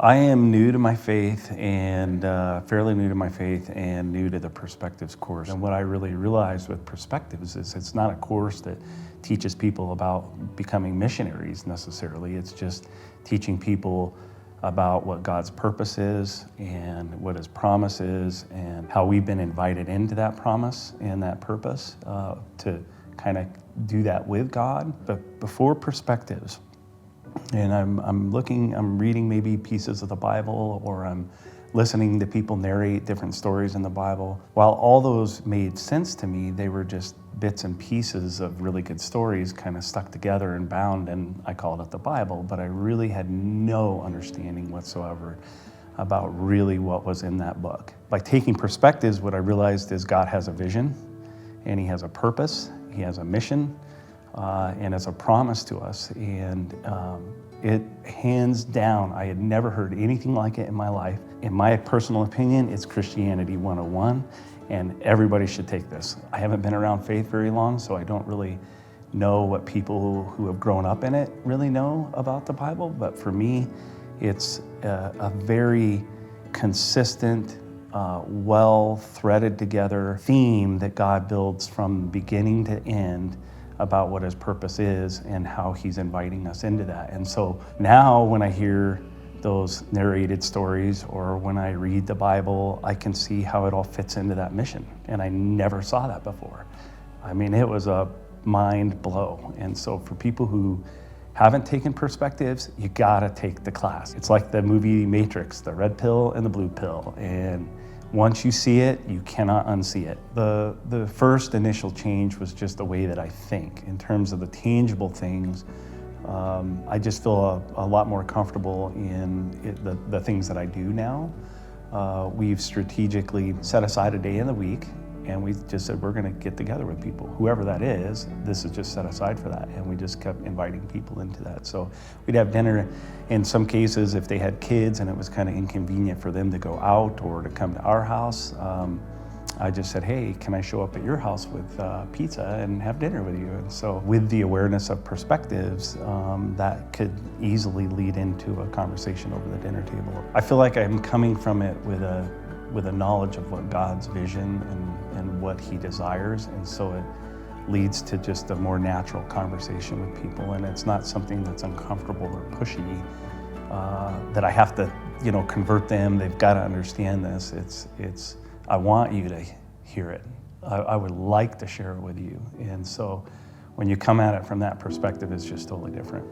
I am new to my faith and fairly new to my faith and new to the Perspectives course. And what I really realized with Perspectives is it's not a course that teaches people about becoming missionaries necessarily. It's just teaching people about what God's purpose is and what His promise is and how we've been invited into that promise and that purpose to kind of do that with God. But before Perspectives, and I'm reading maybe pieces of the Bible, or I'm listening to people narrate different stories in the Bible. While all those made sense to me, they were just bits and pieces of really good stories kind of stuck together and bound, and I called it the Bible, but I really had no understanding whatsoever about really what was in that book. By taking Perspectives, what I realized is God has a vision, and He has a purpose, He has a mission, and it's a promise to us. And it, hands down, I had never heard anything like it in my life. In my personal opinion, it's Christianity 101, and everybody should take this. I haven't been around faith very long, so I don't really know what people who have grown up in it really know about the Bible, but for me, it's a very consistent, well threaded together theme that God builds from beginning to end about what His purpose is and how He's inviting us into that. And so now when I hear those narrated stories or when I read the Bible, I can see how it all fits into that mission. And I never saw that before. I mean, it was a mind blow. And so for people who haven't taken Perspectives, you gotta take the class. It's like the movie Matrix, the red pill and the blue pill. And once you see it, you cannot unsee it. The first initial change was just the way that I think. In terms of the tangible things, I just feel a lot more comfortable in the things that I do now. We've strategically set aside a day in the week, and we just said we're gonna get together with people. Whoever that is, this is just set aside for that. And we just kept inviting people into that. So we'd have dinner. In some cases, if they had kids and it was kind of inconvenient for them to go out or to come to our house, I just said, hey, can I show up at your house with pizza and have dinner with you? And so with the awareness of Perspectives, that could easily lead into a conversation over the dinner table. I feel like I'm coming from it with a knowledge of what God's vision and what He desires, and so it leads to just a more natural conversation with people, and it's not something that's uncomfortable or pushy, that I have to, convert them. They've got to understand this. It's I want you to hear it. I would like to share it with you, and so when you come at it from that perspective, it's just totally different.